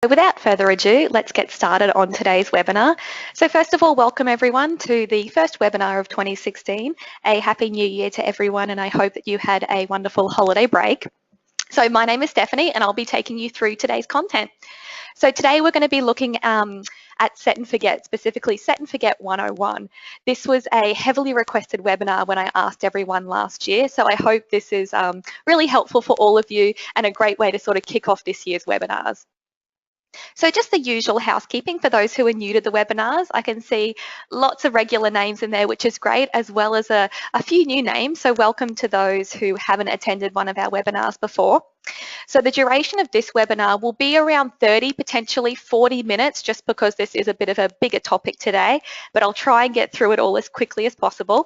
Without further ado, let's get started on today's webinar. So first of all, welcome everyone to the first webinar of 2016. A happy new year to everyone, and I hope that you had a wonderful holiday break. So my name is Stephanie and I'll be taking you through today's content. So today we're going to be looking at Set and Forget, specifically Set and Forget 101. This was a heavily requested webinar when I asked everyone last year, so I hope this is really helpful for all of you and a great way to sort of kick off this year's webinars. So just the usual housekeeping for those who are new to the webinars. I can see lots of regular names in there, which is great, as well as a few new names. So welcome to those who haven't attended one of our webinars before. So the duration of this webinar will be around 30, potentially 40 minutes, just because this is a bit of a bigger topic today, but I'll try and get through it all as quickly as possible.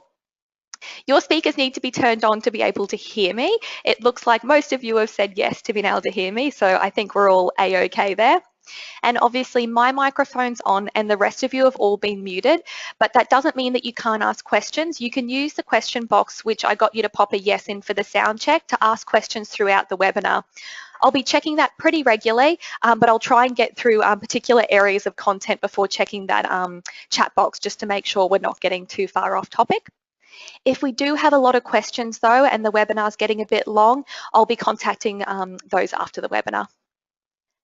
Your speakers need to be turned on to be able to hear me. It looks like most of you have said yes to being able to hear me, so I think we're all A-okay there. And obviously my microphone's on and the rest of you have all been muted, but that doesn't mean that you can't ask questions. You can use the question box, which I got you to pop a yes in for the sound check, to ask questions throughout the webinar. I'll be checking that pretty regularly, but I'll try and get through particular areas of content before checking that chat box, just to make sure we're not getting too far off topic. If we do have a lot of questions though, and the webinar's getting a bit long, I'll be contacting those after the webinar.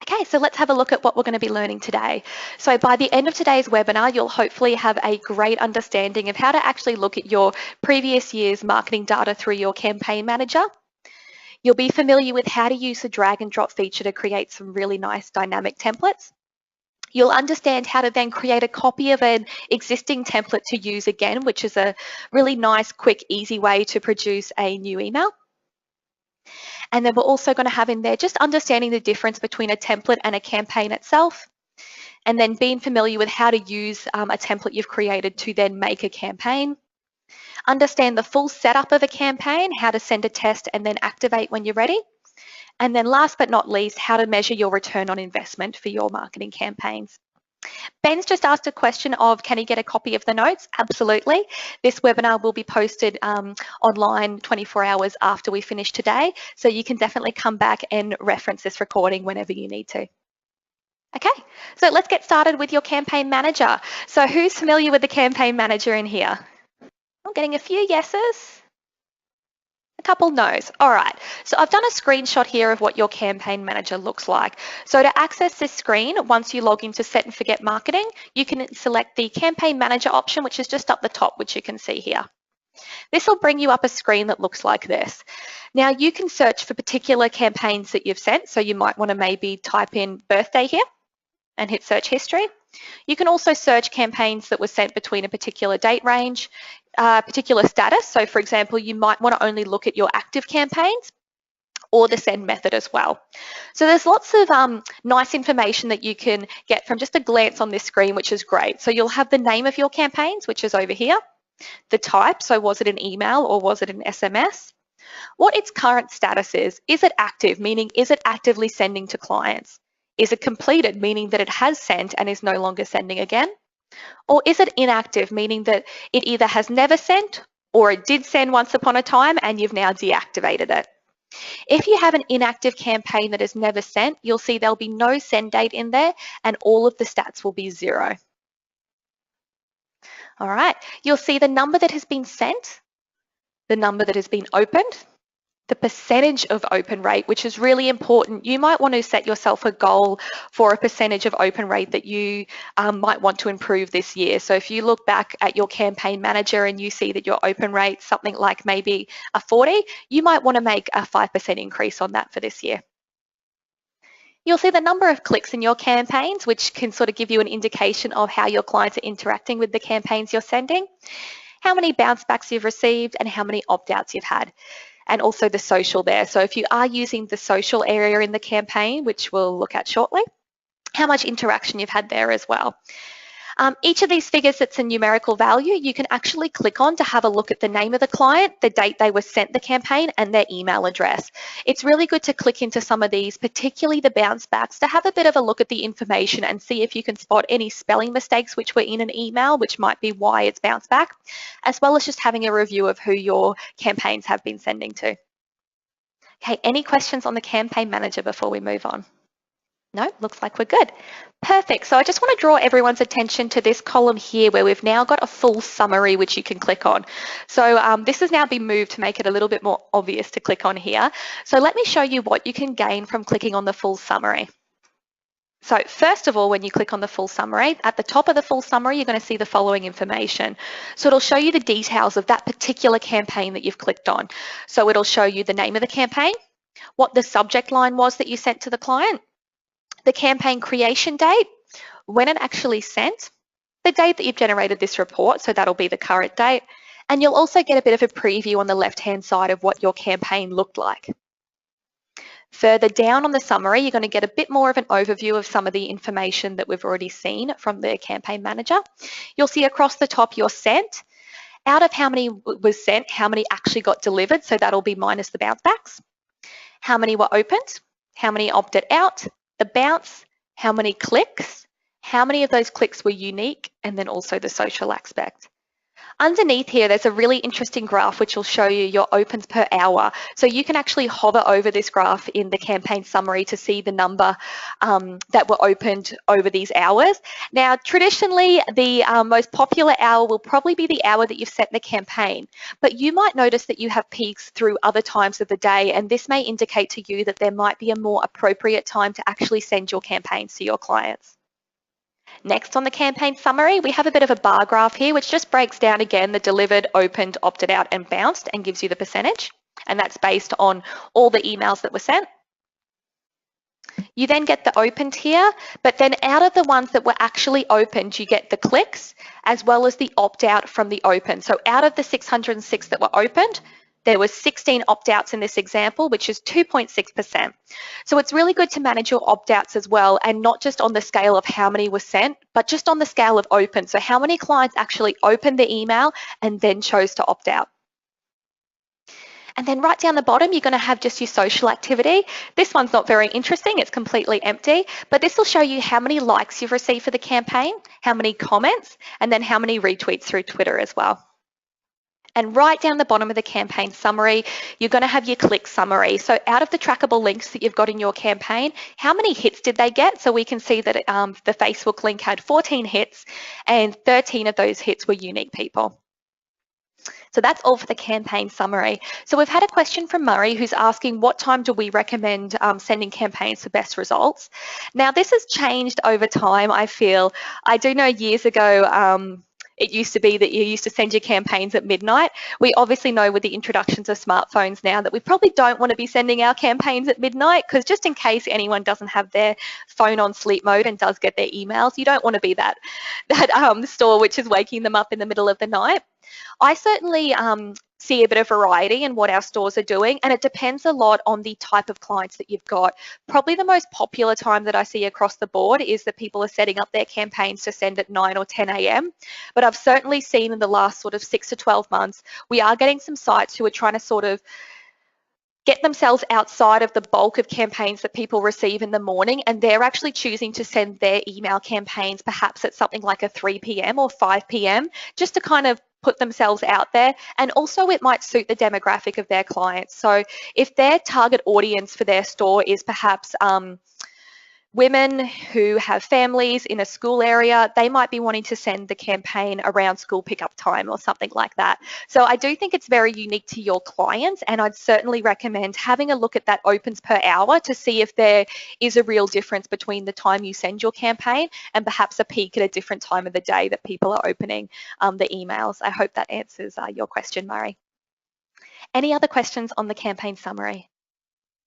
Okay, so let's have a look at what we're going to be learning today. So by the end of today's webinar, you'll hopefully have a great understanding of how to actually look at your previous year's marketing data through your campaign manager. You'll be familiar with how to use the drag and drop feature to create some really nice dynamic templates. You'll understand how to then create a copy of an existing template to use again, which is a really nice, quick, easy way to produce a new email. And then we're also going to have in there just understanding the difference between a template and a campaign itself, and then being familiar with how to use a template you've created to then make a campaign. Understand the full setup of a campaign, how to send a test and then activate when you're ready. And then last but not least, how to measure your return on investment for your marketing campaigns. Ben's just asked a question of, can he get a copy of the notes? Absolutely. This webinar will be posted online 24 hours after we finish today, so you can definitely come back and reference this recording whenever you need to. Okay, so let's get started with your campaign manager. So who's familiar with the campaign manager in here? I'm getting a few yeses. A couple no's. All right, so I've done a screenshot here of what your campaign manager looks like. So to access this screen, once you log into Set and Forget Marketing, you can select the campaign manager option, which is just up the top, which you can see here. This will bring you up a screen that looks like this. Now you can search for particular campaigns that you've sent. So you might want to maybe type in birthday here and hit search history. You can also search campaigns that were sent between a particular date range, particular status. So for example, you might want to only look at your active campaigns or the send method as well. So there's lots of nice information that you can get from just a glance on this screen, which is great. So you'll have the name of your campaigns, which is over here, the type, so was it an email or was it an SMS? What its current status is it active, meaning is it actively sending to clients? Is it completed, meaning that it has sent and is no longer sending again? Or is it inactive, meaning that it either has never sent or it did send once upon a time and you've now deactivated it? If you have an inactive campaign that has never sent, you'll see there'll be no send date in there and all of the stats will be 0. All right, you'll see the number that has been sent, the number that has been opened, the percentage of open rate, which is really important. You might want to set yourself a goal for a percentage of open rate that you might want to improve this year. So if you look back at your campaign manager and you see that your open rate, something like maybe a 40, you might want to make a 5% increase on that for this year. You'll see the number of clicks in your campaigns, which can sort of give you an indication of how your clients are interacting with the campaigns you're sending, how many bounce backs you've received, and how many opt-outs you've had. And also the social there. So if you are using the social area in the campaign, which we'll look at shortly, how much interaction you've had there as well. Each of these figures that's a numerical value, you can actually click on to have a look at the name of the client, the date they were sent the campaign, and their email address. It's really good to click into some of these, particularly the bounce backs, to have a bit of a look at the information and see if you can spot any spelling mistakes which were in an email, which might be why it's bounced back, as well as just having a review of who your campaigns have been sending to. Okay, any questions on the campaign manager before we move on? No, looks like we're good. Perfect. So I just want to draw everyone's attention to this column here where we've now got a full summary which you can click on. So this has now been moved to make it a little bit more obvious to click on here. So let me show you what you can gain from clicking on the full summary. So first of all, when you click on the full summary, at the top of the full summary, you're going to see the following information. So it'll show you the details of that particular campaign that you've clicked on. So it'll show you the name of the campaign, what the subject line was that you sent to the client, the campaign creation date, when it actually sent, the date that you've generated this report, so that'll be the current date, and you'll also get a bit of a preview on the left-hand side of what your campaign looked like. Further down on the summary, you're going to get a bit more of an overview of some of the information that we've already seen from the campaign manager. You'll see across the top your sent. Out of how many was sent, how many actually got delivered, so that'll be minus the bounce backs. How many were opened, how many opted out, the bounce, how many clicks, how many of those clicks were unique, and then also the social aspect. Underneath here, there's a really interesting graph which will show you your opens per hour. So you can actually hover over this graph in the campaign summary to see the number that were opened over these hours. Now, traditionally, the most popular hour will probably be the hour that you've set in the campaign, but you might notice that you have peaks through other times of the day, and this may indicate to you that there might be a more appropriate time to actually send your campaigns to your clients. Next on the campaign summary, we have a bit of a bar graph here, which just breaks down again the delivered, opened, opted out, and bounced and gives you the percentage. And that's based on all the emails that were sent. You then get the opened here, but then out of the ones that were actually opened, you get the clicks as well as the opt out from the open. So out of the 606 that were opened, there was 16 opt-outs in this example, which is 2.6%. So it's really good to manage your opt-outs as well, and not just on the scale of how many were sent, but just on the scale of open. So how many clients actually opened the email and then chose to opt out. And then right down the bottom, you're going to have just your social activity. This one's not very interesting. It's completely empty, but this will show you how many likes you've received for the campaign, how many comments, and then how many retweets through Twitter as well. And right down the bottom of the campaign summary, you're going to have your click summary. So out of the trackable links that you've got in your campaign, how many hits did they get? So we can see that the Facebook link had 14 hits and 13 of those hits were unique people. So that's all for the campaign summary. So we've had a question from Murray who's asking what time do we recommend sending campaigns for best results? Now this has changed over time, I feel. I do know years ago, it used to be that you used to send your campaigns at midnight. We obviously know with the introductions of smartphones now that we probably don't want to be sending our campaigns at midnight, because just in case anyone doesn't have their phone on sleep mode and does get their emails, you don't want to be that store which is waking them up in the middle of the night. I certainly see a bit of variety in what our stores are doing, and it depends a lot on the type of clients that you've got. Probably the most popular time that I see across the board is that people are setting up their campaigns to send at 9 or 10 a.m. But I've certainly seen in the last sort of 6 to 12 months, we are getting some sites who are trying to sort of get themselves outside of the bulk of campaigns that people receive in the morning, and they're actually choosing to send their email campaigns perhaps at something like a 3 p.m. or 5 p.m. just to kind of put themselves out there. And also it might suit the demographic of their clients. So if their target audience for their store is perhaps women who have families in a school area, they might be wanting to send the campaign around school pickup time or something like that. So I do think it's very unique to your clients, and I'd certainly recommend having a look at that opens per hour to see if there is a real difference between the time you send your campaign and perhaps a peak at a different time of the day that people are opening the emails. I hope that answers your question, Murray. Any other questions on the campaign summary?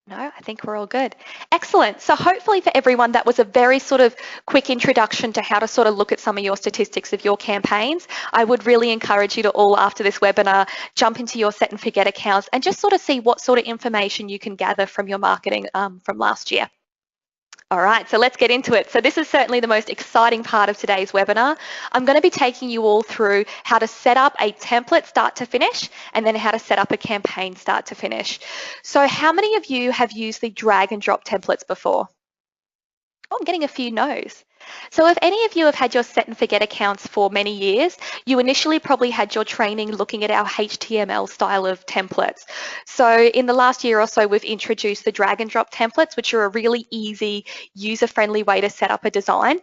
No, I think we're all good. Excellent. So hopefully for everyone, that was a very sort of quick introduction to how to sort of look at some of your statistics of your campaigns. I would really encourage you to all, after this webinar, jump into your set and forget accounts and just sort of see what sort of information you can gather from your marketing from last year. All right, so let's get into it. So this is certainly the most exciting part of today's webinar. I'm going to be taking you all through how to set up a template start to finish, and then how to set up a campaign start to finish. So how many of you have used the drag and drop templates before? Oh, I'm getting a few no's. So if any of you have had your set and forget accounts for many years, you initially probably had your training looking at our HTML style of templates. So in the last year or so, we've introduced the drag and drop templates, which are a really easy, user-friendly way to set up a design.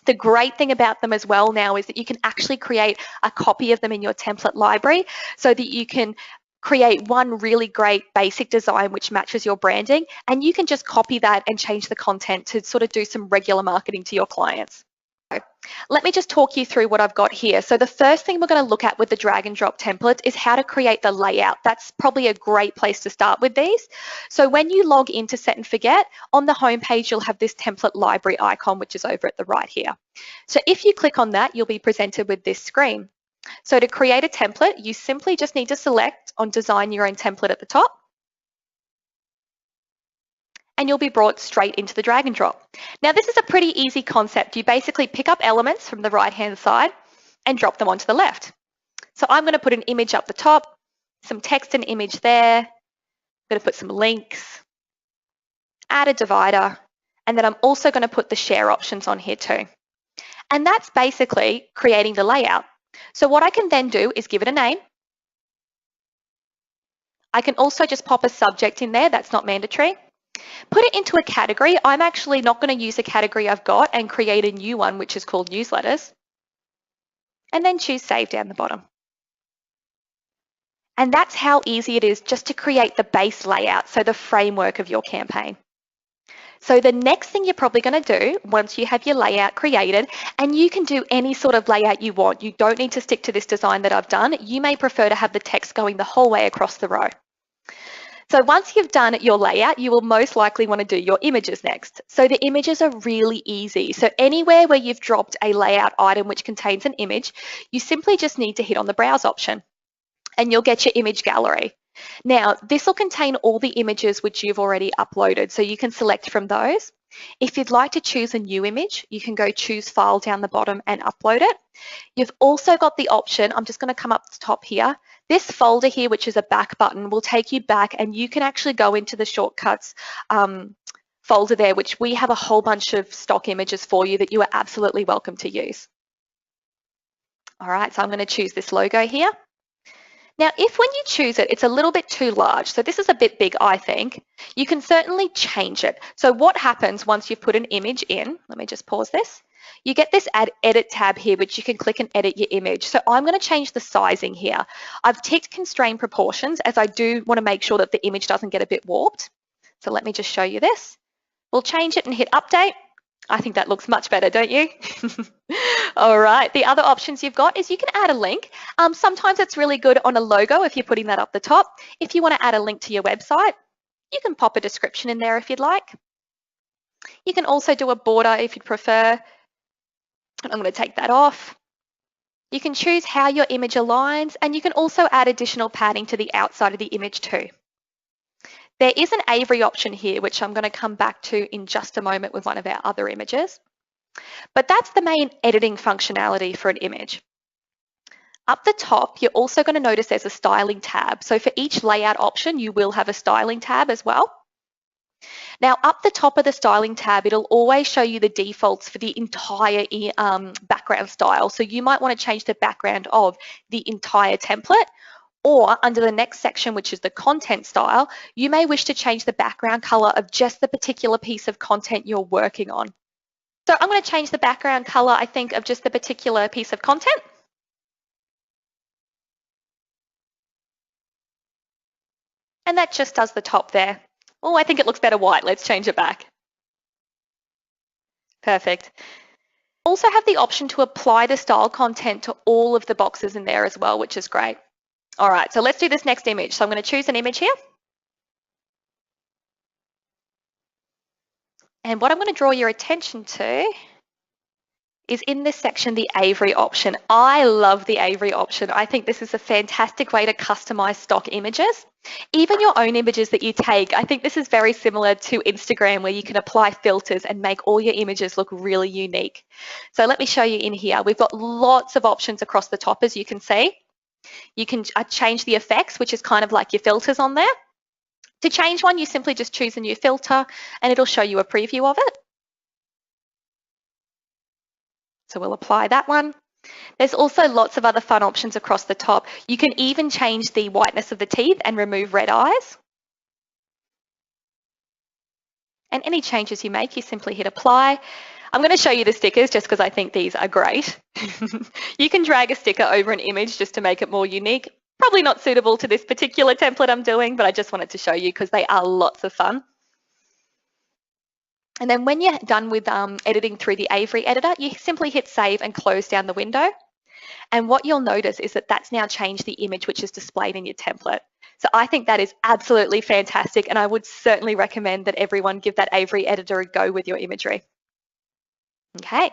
The great thing about them as well now is that you can actually create a copy of them in your template library so that you can create one really great basic design which matches your branding, and you can just copy that and change the content to sort of do some regular marketing to your clients. Let me just talk you through what I've got here. So the first thing we're going to look at with the drag and drop template is how to create the layout. That's probably a great place to start with these. So when you log into Set and Forget, on the home page, you'll have this template library icon, which is over at the right here. So if you click on that, you'll be presented with this screen. So to create a template, you simply just need to select on Design Your Own Template at the top, and you'll be brought straight into the drag and drop. Now, this is a pretty easy concept. You basically pick up elements from the right-hand side and drop them onto the left. So I'm going to put an image up the top, some text and image there. I'm going to put some links, add a divider, and then I'm also going to put the share options on here too. And that's basically creating the layout. So what I can then do is give it a name. I can also just pop a subject in there. That's not mandatory. Put it into a category. I'm actually not going to use a category I've got and create a new one, which is called newsletters. And then choose save down the bottom. And that's how easy it is just to create the base layout, so the framework of your campaign. So the next thing you're probably going to do once you have your layout created, and you can do any sort of layout you want. You don't need to stick to this design that I've done. You may prefer to have the text going the whole way across the row. So once you've done your layout, you will most likely want to do your images next. So the images are really easy. So anywhere where you've dropped a layout item which contains an image, you simply just need to hit on the browse option and you'll get your image gallery. Now, this will contain all the images which you've already uploaded, so you can select from those. If you'd like to choose a new image, you can go choose file down the bottom and upload it. You've also got the option, I'm just going to come up the top here. This folder here, which is a back button, will take you back and you can actually go into the shortcuts folder there, which we have a whole bunch of stock images for you that you are absolutely welcome to use. All right, so I'm going to choose this logo here. Now, if when you choose it, it's a little bit too large, so this is a bit big, I think, you can certainly change it. So what happens once you've put an image in, let me just pause this, you get this Add Edit tab here, which you can click and edit your image. So I'm going to change the sizing here. I've ticked Constrain Proportions, as I do want to make sure that the image doesn't get a bit warped. So let me just show you this. We'll change it and hit Update. I think that looks much better, don't you? All right, the other options you've got is you can add a link. Sometimes it's really good on a logo if you're putting that up the top. If you want to add a link to your website, you can pop a description in there if you'd like. You can also do a border if you'd prefer. I'm going to take that off. You can choose how your image aligns, and you can also add additional padding to the outside of the image too. There is an Avery option here, which I'm going to come back to in just a moment with one of our other images. But that's the main editing functionality for an image. Up the top, you're also going to notice there's a styling tab. So for each layout option, you will have a styling tab as well. Now, up the top of the styling tab, it'll always show you the defaults for the entire background style. So you might want to change the background of the entire template. Or under the next section, which is the content style, you may wish to change the background color of just the particular piece of content you're working on. So I'm going to change the background color, I think, of just the particular piece of content. And that just does the top there. Oh, I think it looks better white. Let's change it back. Perfect. Also have the option to apply the style content to all of the boxes in there as well, which is great. All right, so let's do this next image. So I'm going to choose an image here. And what I'm going to draw your attention to is in this section, the Avery option. I love the Avery option. I think this is a fantastic way to customize stock images. Even your own images that you take, I think this is very similar to Instagram where you can apply filters and make all your images look really unique. So let me show you in here. We've got lots of options across the top, as you can see. You can change the effects, which is kind of like your filters on there. To change one, you simply just choose a new filter and it'll show you a preview of it. So we'll apply that one. There's also lots of other fun options across the top. You can even change the whiteness of the teeth and remove red eyes. And any changes you make, you simply hit apply. I'm going to show you the stickers just because I think these are great. You can drag a sticker over an image just to make it more unique. Probably not suitable to this particular template I'm doing, but I just wanted to show you because they are lots of fun. And then when you're done with editing through the Avery editor, you simply hit save and close down the window. And what you'll notice is that that's now changed the image which is displayed in your template. So I think that is absolutely fantastic, and I would certainly recommend that everyone give that Avery editor a go with your imagery. Okay,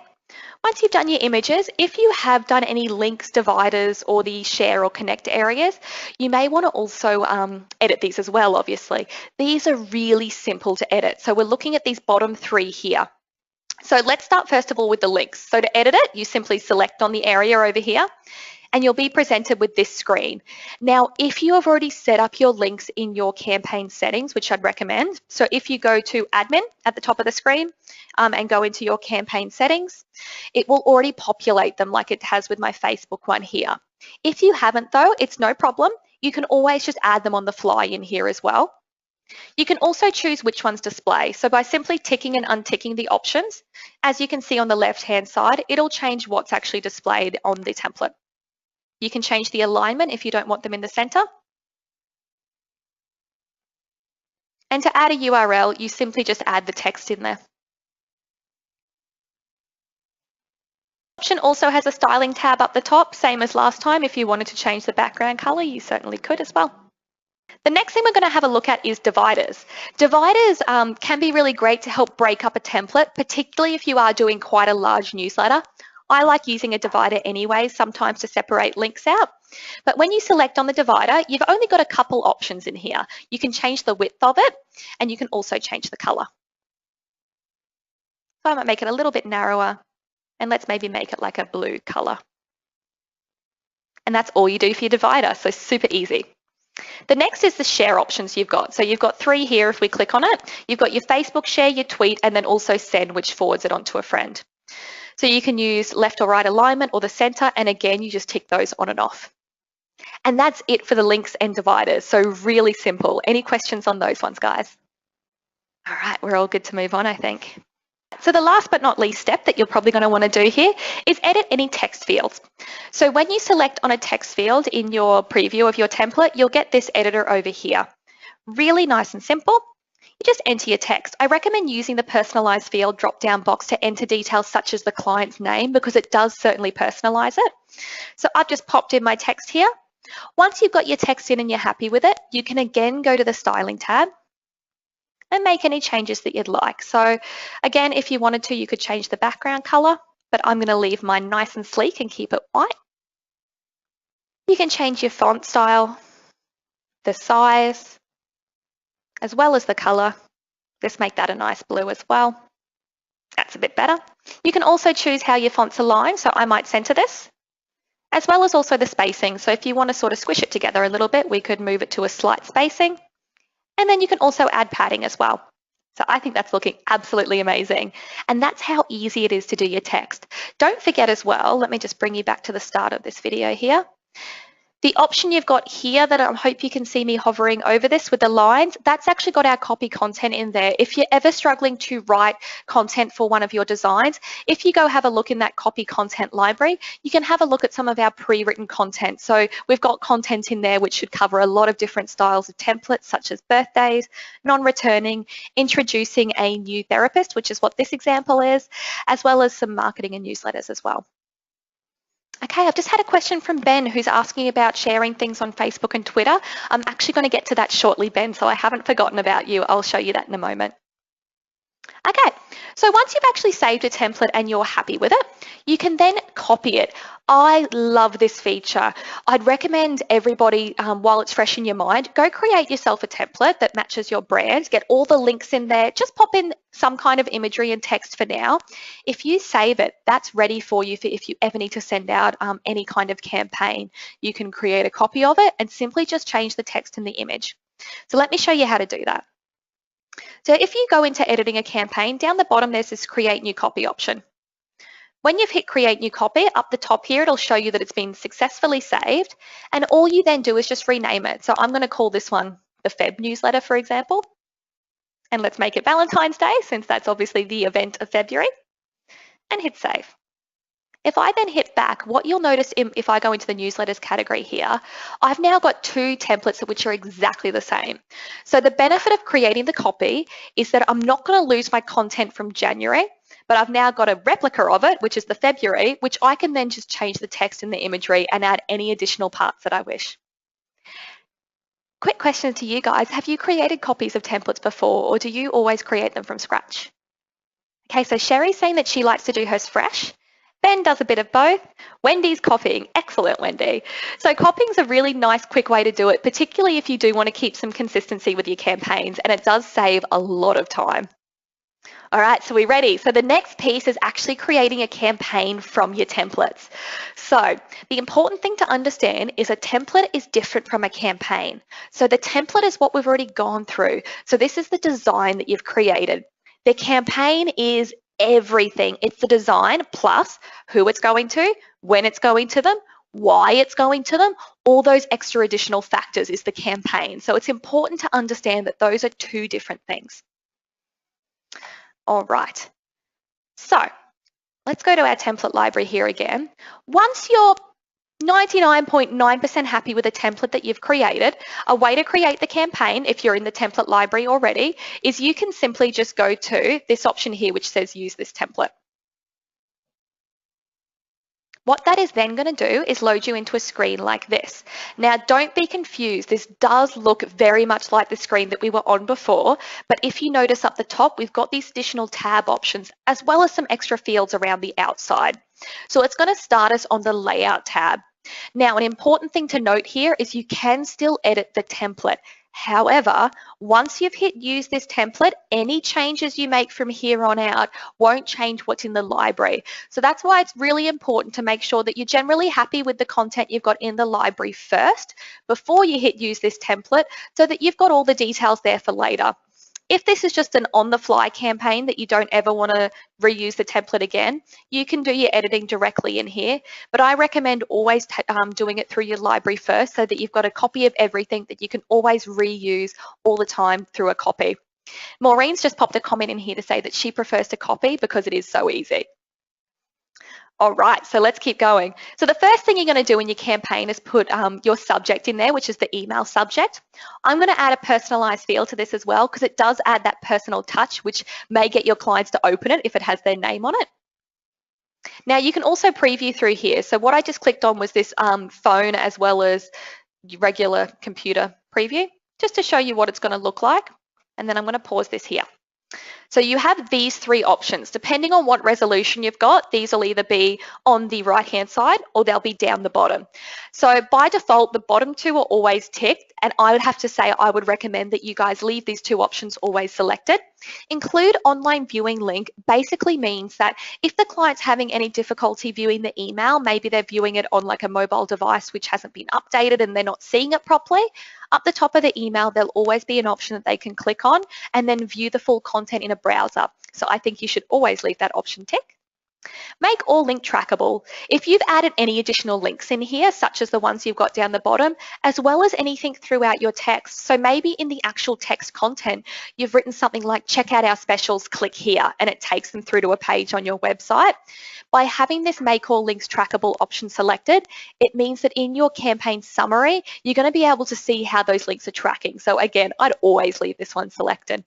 once you've done your images, if you have done any links, dividers, or the share or connect areas, you may want to also edit these as well, obviously. These are really simple to edit. So we're looking at these bottom three here. So let's start first of all with the links. So to edit it, you simply select on the area over here and you'll be presented with this screen. Now, if you have already set up your links in your campaign settings, which I'd recommend, so if you go to admin at the top of the screen and go into your campaign settings, it will already populate them like it has with my Facebook one here. If you haven't though, it's no problem. You can always just add them on the fly in here as well. You can also choose which ones display. So by simply ticking and unticking the options, as you can see on the left-hand side, it'll change what's actually displayed on the template. You can change the alignment if you don't want them in the center. And to add a URL, you simply just add the text in there. Option also has a styling tab up the top, same as last time. If you wanted to change the background color, you certainly could as well. The next thing we're going to have a look at is dividers. Dividers can be really great to help break up a template, particularly if you are doing quite a large newsletter. I like using a divider anyway, sometimes to separate links out. But when you select on the divider, you've only got a couple options in here. You can change the width of it, and you can also change the color. So I might make it a little bit narrower, and let's maybe make it like a blue color. And that's all you do for your divider, so super easy. The next is the share options you've got. So you've got three here if we click on it. You've got your Facebook share, your tweet, and then also send, which forwards it onto a friend. So you can use left or right alignment or the center, and again, you just tick those on and off. And that's it for the links and dividers. So really simple. Any questions on those ones, guys? All right, we're all good to move on, I think. So the last but not least step that you're probably going to want to do here is edit any text fields. So when you select on a text field in your preview of your template, you'll get this editor over here. Really nice and simple. You just enter your text. I recommend using the personalized field drop-down box to enter details such as the client's name because it does certainly personalize it. So I've just popped in my text here. Once you've got your text in and you're happy with it, you can again go to the styling tab and make any changes that you'd like. So again, if you wanted to, you could change the background color, but I'm going to leave mine nice and sleek and keep it white. You can change your font style, the size, as well as the color. Just make that a nice blue as well. That's a bit better. You can also choose how your fonts align. So I might center this, as well as also the spacing. So if you want to sort of squish it together a little bit, we could move it to a slight spacing. And then you can also add padding as well. So I think that's looking absolutely amazing. And that's how easy it is to do your text. Don't forget as well, let me just bring you back to the start of this video here. The option you've got here that I hope you can see me hovering over this with the lines, that's actually got our copy content in there. If you're ever struggling to write content for one of your designs, if you go have a look in that copy content library, you can have a look at some of our pre-written content. So we've got content in there which should cover a lot of different styles of templates such as birthdays, non-returning, introducing a new therapist, which is what this example is, as well as some marketing and newsletters as well. Okay, I've just had a question from Ben who's asking about sharing things on Facebook and Twitter. I'm actually going to get to that shortly, Ben, so I haven't forgotten about you. I'll show you that in a moment. Okay, so once you've actually saved a template and you're happy with it, you can then copy it. I love this feature. I'd recommend everybody, while it's fresh in your mind, go create yourself a template that matches your brand, get all the links in there, just pop in some kind of imagery and text for now. If you save it, that's ready for you for if you ever need to send out any kind of campaign. You can create a copy of it and simply just change the text and the image. So let me show you how to do that. So if you go into editing a campaign, down the bottom there's this create new copy option. When you've hit create new copy, up the top here, it'll show you that it's been successfully saved. And all you then do is just rename it. So I'm going to call this one the Feb newsletter, for example. And let's make it Valentine's Day, since that's obviously the event of February, and hit save. If I then hit back, what you'll notice if I go into the newsletters category here, I've now got two templates which are exactly the same. So the benefit of creating the copy is that I'm not going to lose my content from January, but I've now got a replica of it, which is the February, which I can then just change the text and the imagery and add any additional parts that I wish. Quick question to you guys. Have you created copies of templates before, or do you always create them from scratch? Okay, so Sherry's saying that she likes to do hers fresh. Ben does a bit of both. Wendy's copying. Excellent, Wendy. So copying's a really nice, quick way to do it, particularly if you do want to keep some consistency with your campaigns, and it does save a lot of time. All right, so we're ready. So the next piece is actually creating a campaign from your templates. So the important thing to understand is a template is different from a campaign. So the template is what we've already gone through. So this is the design that you've created. The campaign is everything. It's the design plus who it's going to, when it's going to them, why it's going to them, all those extra additional factors is the campaign. So it's important to understand that those are two different things. All right, so let's go to our template library here again. Once you're 99.9% happy with the template that you've created, a way to create the campaign, if you're in the template library already, is you can simply just go to this option here which says use this template. What that is then going to do is load you into a screen like this. Now, don't be confused. This does look very much like the screen that we were on before, but if you notice up the top, we've got these additional tab options as well as some extra fields around the outside. So it's going to start us on the layout tab. Now, an important thing to note here is you can still edit the template. However, once you've hit use this template, any changes you make from here on out won't change what's in the library. So that's why it's really important to make sure that you're generally happy with the content you've got in the library first before you hit use this template so that you've got all the details there for later. If this is just an on-the-fly campaign that you don't ever want to reuse the template again, you can do your editing directly in here, but I recommend always doing it through your library first so that you've got a copy of everything that you can always reuse all the time through a copy. Maureen's just popped a comment in here to say that she prefers to copy because it is so easy. All right, so let's keep going. So the first thing you're going to do in your campaign is put your subject in there, which is the email subject. I'm going to add a personalized field to this as well because it does add that personal touch, which may get your clients to open it if it has their name on it. Now you can also preview through here. So what I just clicked on was this phone as well as regular computer preview, just to show you what it's going to look like. And then I'm going to pause this here. So you have these three options. Depending on what resolution you've got, these will either be on the right-hand side or they'll be down the bottom. So by default, the bottom two are always ticked, and I would have to say I would recommend that you guys leave these two options always selected. Include online viewing link basically means that if the client's having any difficulty viewing the email, maybe they're viewing it on like a mobile device which hasn't been updated and they're not seeing it properly, up the top of the email, there'll always be an option that they can click on and then view the full content in a browser. So I think you should always leave that option tick. Make all link trackable. If you've added any additional links in here, such as the ones you've got down the bottom, as well as anything throughout your text, so maybe in the actual text content, you've written something like, check out our specials, click here, and it takes them through to a page on your website. By having this make all links trackable option selected, it means that in your campaign summary, you're going to be able to see how those links are tracking. So again, I'd always leave this one selected.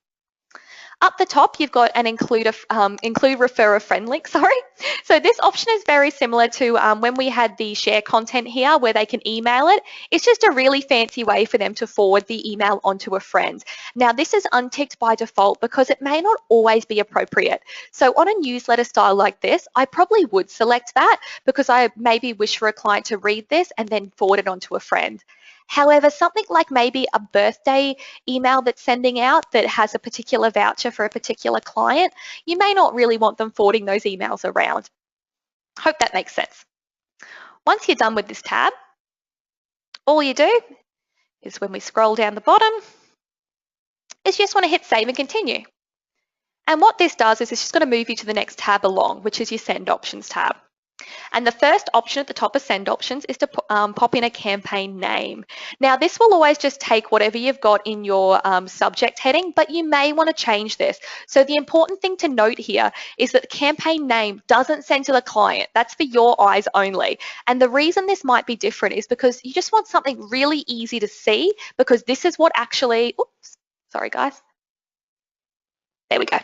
Up the top, you've got an include refer a friend link, sorry. So this option is very similar to when we had the share content here where they can email it. It's just a really fancy way for them to forward the email onto a friend. Now this is unticked by default because it may not always be appropriate. So on a newsletter style like this, I probably would select that because I maybe wish for a client to read this and then forward it onto a friend. However, something like maybe a birthday email that's sending out that has a particular voucher for a particular client, you may not really want them forwarding those emails around. Hope that makes sense. Once you're done with this tab, all you do is when we scroll down the bottom, is you just want to hit save and continue. And what this does is it's just going to move you to the next tab along, which is your Send Options tab. And the first option at the top of Send Options is to pop in a campaign name. Now, this will always just take whatever you've got in your subject heading, but you may want to change this. So the important thing to note here is that the campaign name doesn't send to the client. That's for your eyes only. And the reason this might be different is because you just want something really easy to see, because this is what actually, oops, sorry guys. There we go.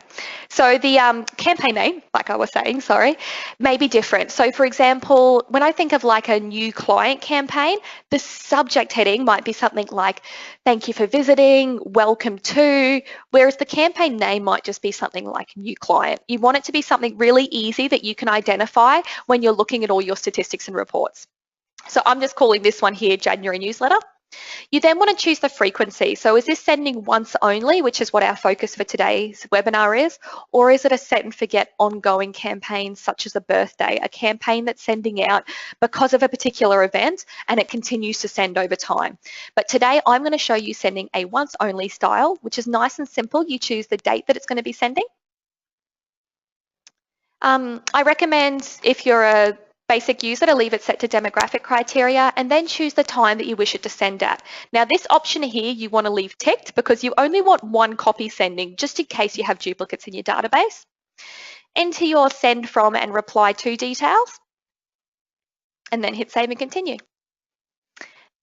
So the campaign name, like I was saying, sorry, may be different. So for example, when I think of like a new client campaign, the subject heading might be something like, thank you for visiting, welcome to, whereas the campaign name might just be something like new client. You want it to be something really easy that you can identify when you're looking at all your statistics and reports. So I'm just calling this one here January newsletter. You then want to choose the frequency. So is this sending once only, which is what our focus for today's webinar is, or is it a set and forget ongoing campaign such as a birthday, a campaign that's sending out because of a particular event and it continues to send over time? But today I'm going to show you sending a once only style, which is nice and simple. You choose the date that it's going to be sending. I recommend, if you're a basic user, to leave it set to demographic criteria and then choose the time that you wish it to send at. Now this option here you want to leave ticked because you only want one copy sending, just in case you have duplicates in your database. Enter your send from and reply to details and then hit save and continue.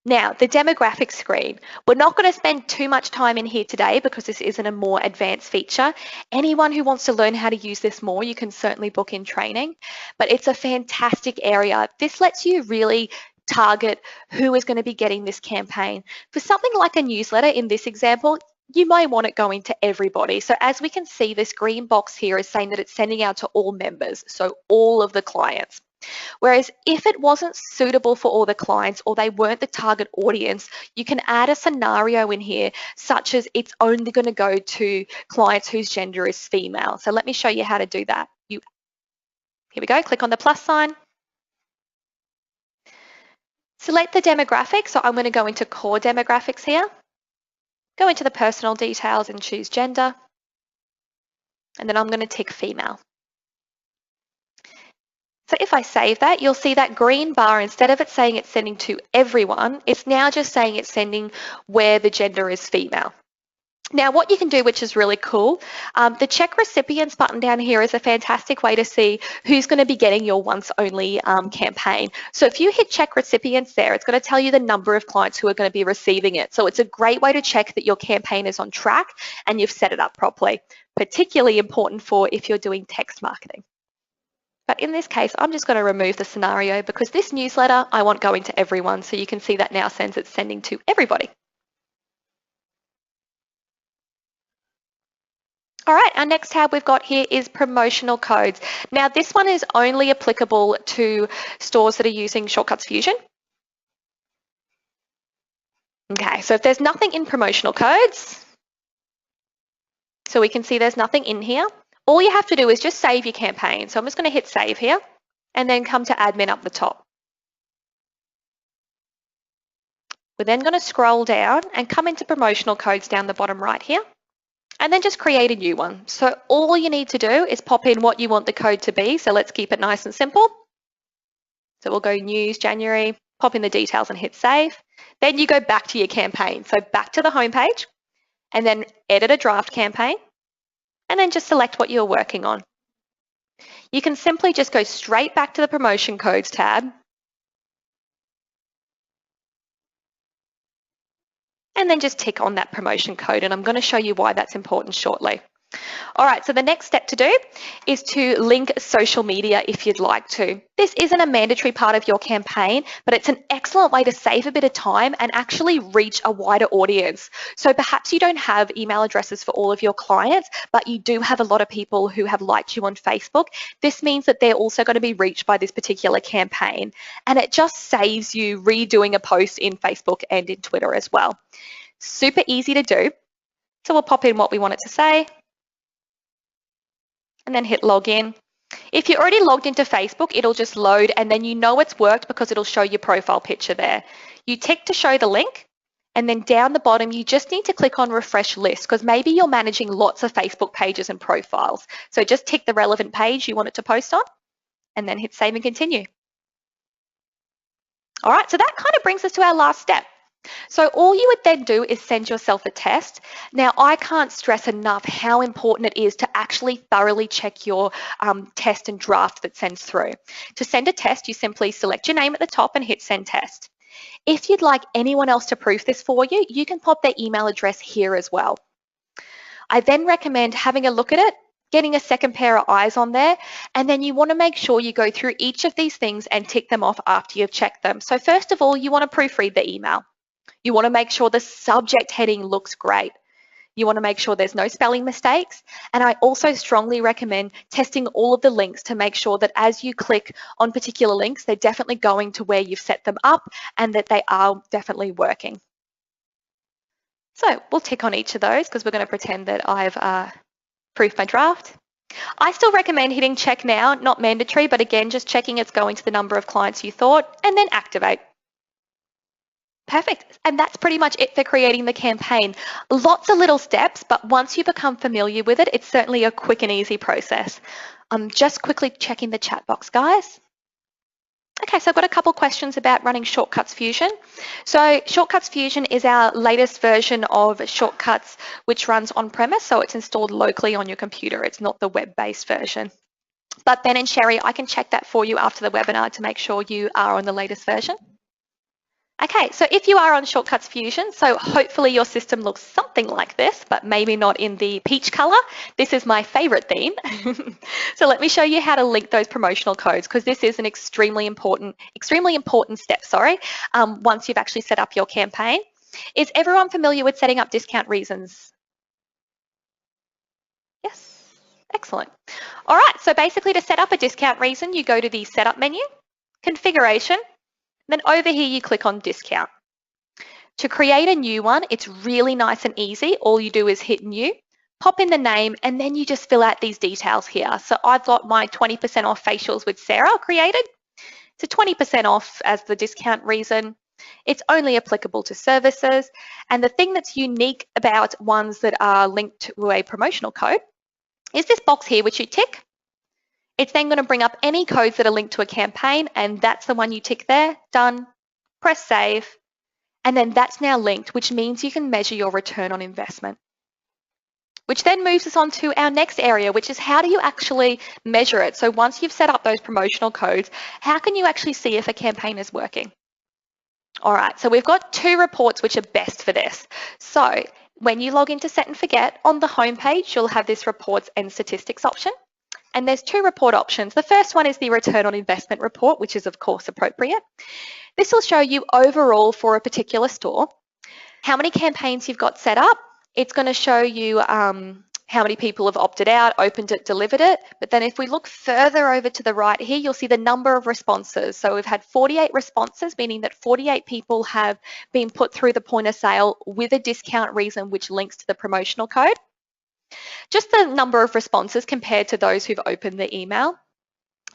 Now, the demographic screen. We're not going to spend too much time in here today because this isn't a more advanced feature. Anyone who wants to learn how to use this more, you can certainly book in training, but it's a fantastic area. This lets you really target who is going to be getting this campaign. For something like a newsletter in this example, you may want it going to everybody. So as we can see, this green box here is saying that it's sending out to all members, so all of the clients. Whereas if it wasn't suitable for all the clients or they weren't the target audience, you can add a scenario in here, such as it's only going to go to clients whose gender is female. So let me show you how to do that. Here we go, click on the plus sign. Select the demographic. So I'm going to go into core demographics here. Go into the personal details and choose gender. And then I'm going to tick female. So if I save that, you'll see that green bar, instead of it saying it's sending to everyone, it's now just saying it's sending where the gender is female. Now, what you can do, which is really cool, the check recipients button down here is a fantastic way to see who's going to be getting your once only campaign. So if you hit check recipients there, it's going to tell you the number of clients who are going to be receiving it. So it's a great way to check that your campaign is on track and you've set it up properly, particularly important for if you're doing text marketing. But in this case, I'm just going to remove the scenario because this newsletter I want going to everyone. So you can see that now it's sending to everybody. All right, our next tab we've got here is promotional codes. Now this one is only applicable to stores that are using Shortcuts Fusion. Okay, so if there's nothing in promotional codes, so we can see there's nothing in here. All you have to do is just save your campaign. So I'm just going to hit save here and then come to admin up the top. We're then going to scroll down and come into promotional codes down the bottom right here and then just create a new one. So all you need to do is pop in what you want the code to be. So let's keep it nice and simple. So we'll go news January, pop in the details and hit save. Then you go back to your campaign. So back to the home page and then edit a draft campaign. And then just select what you're working on. You can simply just go straight back to the promotion codes tab and then just tick on that promotion code, and I'm going to show you why that's important shortly. All right, so the next step to do is to link social media if you'd like to. This isn't a mandatory part of your campaign, but it's an excellent way to save a bit of time and actually reach a wider audience. So perhaps you don't have email addresses for all of your clients, but you do have a lot of people who have liked you on Facebook. This means that they're also going to be reached by this particular campaign, and it just saves you redoing a post in Facebook and in Twitter as well. Super easy to do. So we'll pop in what we want it to say, and then hit login. If you're already logged into Facebook, it'll just load and then you know it's worked because it'll show your profile picture there. You tick to show the link And then down the bottom, you just need to click on refresh list because maybe you're managing lots of Facebook pages and profiles. So just tick the relevant page you want it to post on and then hit save and continue. All right, so that kind of brings us to our last step. So all you would then do is send yourself a test. Now, I can't stress enough how important it is to actually thoroughly check your test and draft that sends through. To send a test, you simply select your name at the top and hit send test. If you'd like anyone else to proof this for you, you can pop their email address here as well. I then recommend having a look at it, getting a second pair of eyes on there, and then you want to make sure you go through each of these things and tick them off after you've checked them. So first of all, you want to proofread the email. You want to make sure the subject heading looks great. You want to make sure there's no spelling mistakes. And I also strongly recommend testing all of the links to make sure that as you click on particular links, they're definitely going to where you've set them up and that they are definitely working. So we'll tick on each of those because we're going to pretend that I've proofed my draft. I still recommend hitting check now, not mandatory, but again, just checking it's going to the number of clients you thought, and then activate. Perfect. And that's pretty much it for creating the campaign. Lots of little steps, but once you become familiar with it, it's certainly a quick and easy process. I'm just quickly checking the chat box, guys. Okay, so I've got a couple questions about running Shortcuts Fusion. So Shortcuts Fusion is our latest version of Shortcuts, which runs on-premise, so it's installed locally on your computer. It's not the web-based version. But Ben and Sherry, I can check that for you after the webinar to make sure you are on the latest version. Okay, so if you are on Shortcuts Fusion, so hopefully your system looks something like this, but maybe not in the peach color. This is my favorite theme. So let me show you how to link those promotional codes, because this is an extremely important step, once you've actually set up your campaign. Is everyone familiar with setting up discount reasons? Yes, excellent. All right, so basically to set up a discount reason, you go to the Setup menu, Configuration, then over here, you click on discount. To create a new one, it's really nice and easy. All you do is hit new, pop in the name, and then you just fill out these details here. So I've got my 20% off facials with Sarah created. It's a 20% off as the discount reason. It's only applicable to services. And the thing that's unique about ones that are linked to a promotional code is this box here, which you tick. It's then going to bring up any codes that are linked to a campaign, and that's the one you tick there. Done. Press save. And then that's now linked, which means you can measure your return on investment. Which then moves us on to our next area, which is how do you actually measure it? So once you've set up those promotional codes, how can you actually see if a campaign is working? All right, so we've got two reports which are best for this. So when you log into Set and Forget, on the home page, you'll have this reports and statistics option. And there's two report options. The first one is the return on investment report, which is of course appropriate. This will show you overall for a particular store, how many campaigns you've got set up. It's going to show you how many people have opted out, opened it, delivered it. But then if we look further over to the right here, you'll see the number of responses. So we've had 48 responses, meaning that 48 people have been put through the point of sale with a discount reason which links to the promotional code. Just the number of responses compared to those who've opened the email,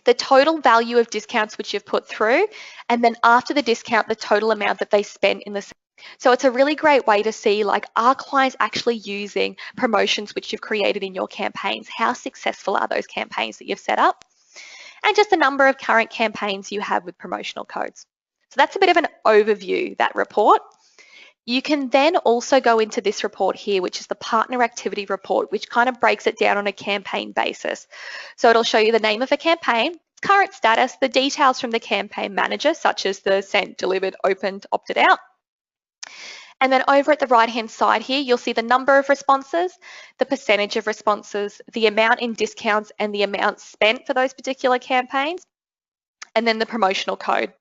the total value of discounts which you've put through, and then after the discount, the total amount that they spent in the. So it's a really great way to see, like, are clients actually using promotions which you've created in your campaigns? How successful are those campaigns that you've set up? And just the number of current campaigns you have with promotional codes. So that's a bit of an overview, that report. You can then also go into this report here, which is the partner activity report, which kind of breaks it down on a campaign basis. So it'll show you the name of a campaign, current status, the details from the campaign manager, such as the sent, delivered, opened, opted out. And then over at the right-hand side here, you'll see the number of responses, the percentage of responses, the amount in discounts, and the amount spent for those particular campaigns, and then the promotional code.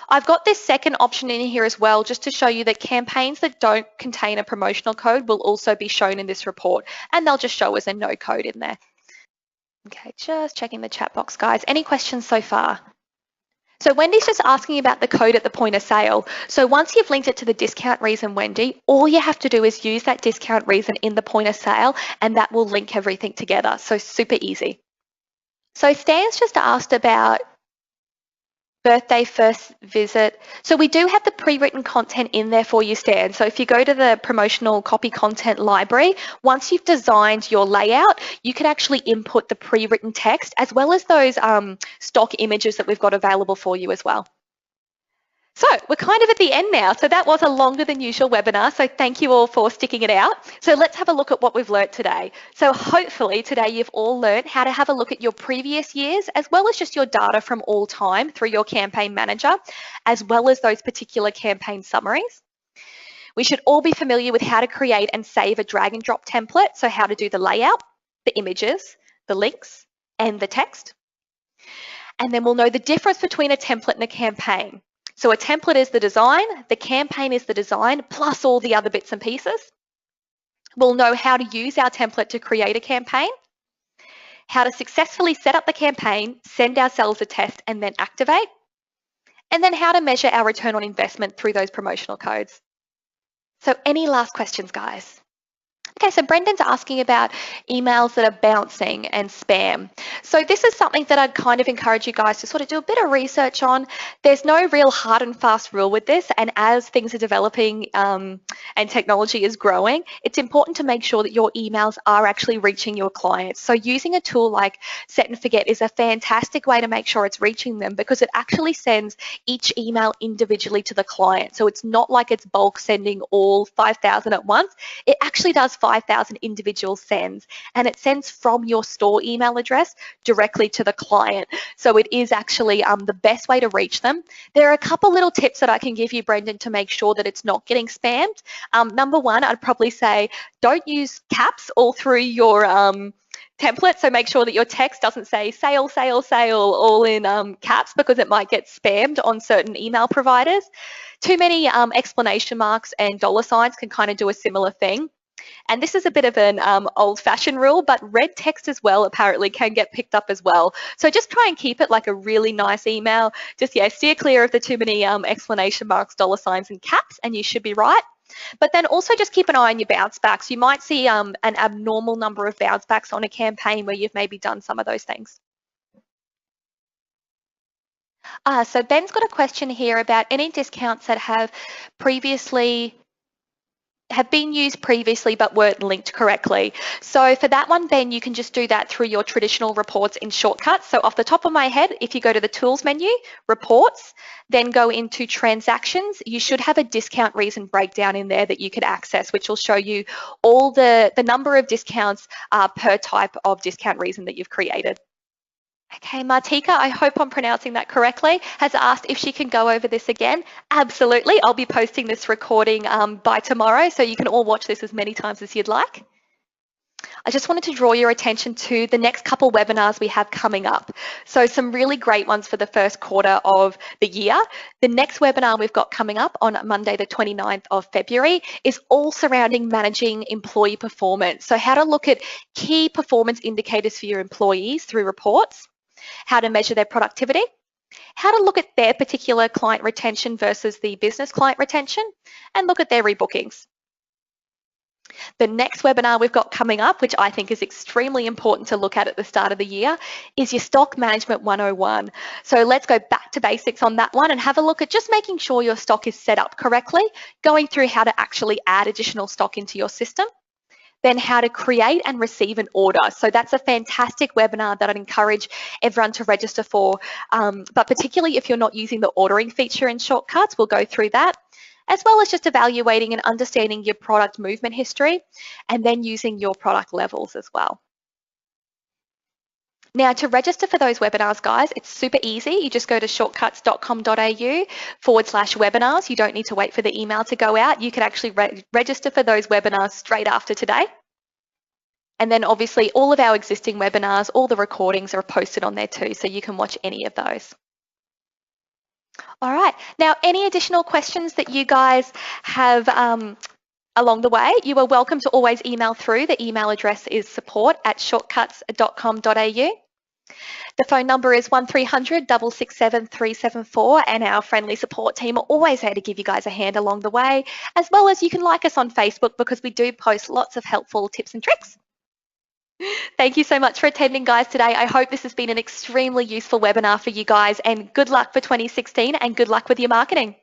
I've got this second option in here as well, just to show you that campaigns that don't contain a promotional code will also be shown in this report, and they'll just show as a no code in there. Okay, just checking the chat box, guys. Any questions so far? So Wendy's just asking about the code at the point of sale. So once you've linked it to the discount reason, Wendy, all you have to do is use that discount reason in the point of sale, and that will link everything together. So super easy. So Stan's just asked about birthday, first visit. So we do have the pre-written content in there for you, Stan. So if you go to the promotional copy content library, once you've designed your layout, you can actually input the pre-written text as well as those stock images that we've got available for you as well. So we're kind of at the end now. So that was a longer than usual webinar. So thank you all for sticking it out. So let's have a look at what we've learnt today. So hopefully today you've all learnt how to have a look at your previous years as well as just your data from all time through your campaign manager, as well as those particular campaign summaries. We should all be familiar with how to create and save a drag and drop template. So how to do the layout, the images, the links, and the text. And then we'll know the difference between a template and a campaign. So a template is the design, the campaign is the design, plus all the other bits and pieces. We'll know how to use our template to create a campaign, how to successfully set up the campaign, send ourselves a test, and then activate, and then how to measure our return on investment through those promotional codes. So any last questions, guys? Okay, so Brendan's asking about emails that are bouncing and spam. So this is something that I'd kind of encourage you guys to sort of do a bit of research on. There's no real hard and fast rule with this, and as things are developing and technology is growing, it's important to make sure that your emails are actually reaching your clients. So using a tool like Set and Forget is a fantastic way to make sure it's reaching them, because it actually sends each email individually to the client. So it's not like it's bulk sending all 5,000 at once. It actually does 5,000 individual sends, and it sends from your store email address directly to the client. So it is actually the best way to reach them. There are a couple little tips that I can give you, Brendan, to make sure that it's not getting spammed. Number one, I'd probably say don't use caps all through your template. So make sure that your text doesn't say sale, sale, sale all in caps, because it might get spammed on certain email providers. Too many exclamation marks and dollar signs can kind of do a similar thing. And this is a bit of an old-fashioned rule, but red text as well apparently can get picked up as well. So just try and keep it like a really nice email. Just, yeah, steer clear of the too many exclamation marks, dollar signs, and caps, and you should be right. But then also just keep an eye on your bounce backs. You might see an abnormal number of bounce backs on a campaign where you've maybe done some of those things. So Ben's got a question here about any discounts that have been used previously but weren't linked correctly. So for that one, Ben, you can just do that through your traditional reports in Shortcuts. So off the top of my head, if you go to the Tools menu, Reports, then go into Transactions, you should have a discount reason breakdown in there that you could access, which will show you all the number of discounts per type of discount reason that you've created. Okay, Martika, I hope I'm pronouncing that correctly, has asked if she can go over this again. Absolutely, I'll be posting this recording by tomorrow, so you can all watch this as many times as you'd like. I just wanted to draw your attention to the next couple webinars we have coming up. So some really great ones for the first quarter of the year. The next webinar we've got coming up on Monday, the 29th of February, is all surrounding managing employee performance. So how to look at key performance indicators for your employees through reports, how to measure their productivity, how to look at their particular client retention versus the business client retention, and look at their rebookings. The next webinar we've got coming up, which I think is extremely important to look at the start of the year, is your Stock Management 101. So let's go back to basics on that one and have a look at just making sure your stock is set up correctly, going through how to actually add additional stock into your system, then how to create and receive an order. So that's a fantastic webinar that I'd encourage everyone to register for, but particularly if you're not using the ordering feature in Shortcuts, we'll go through that, as well as just evaluating and understanding your product movement history, and then using your product levels as well. Now, to register for those webinars, guys, it's super easy. You just go to shortcuts.com.au/webinars. You don't need to wait for the email to go out. You can actually register for those webinars straight after today. And then obviously all of our existing webinars, all the recordings are posted on there too, so you can watch any of those. All right, now any additional questions that you guys have along the way, you are welcome to always email through. The email address is support@shortcuts.com.au. The phone number is 1300 667 374, and our friendly support team are always there to give you guys a hand along the way, as well as you can like us on Facebook because we do post lots of helpful tips and tricks. Thank Thank you so much for attending, guys, today. I hope this has been an extremely useful webinar for you guys, and good luck for 2016 and good luck with your marketing.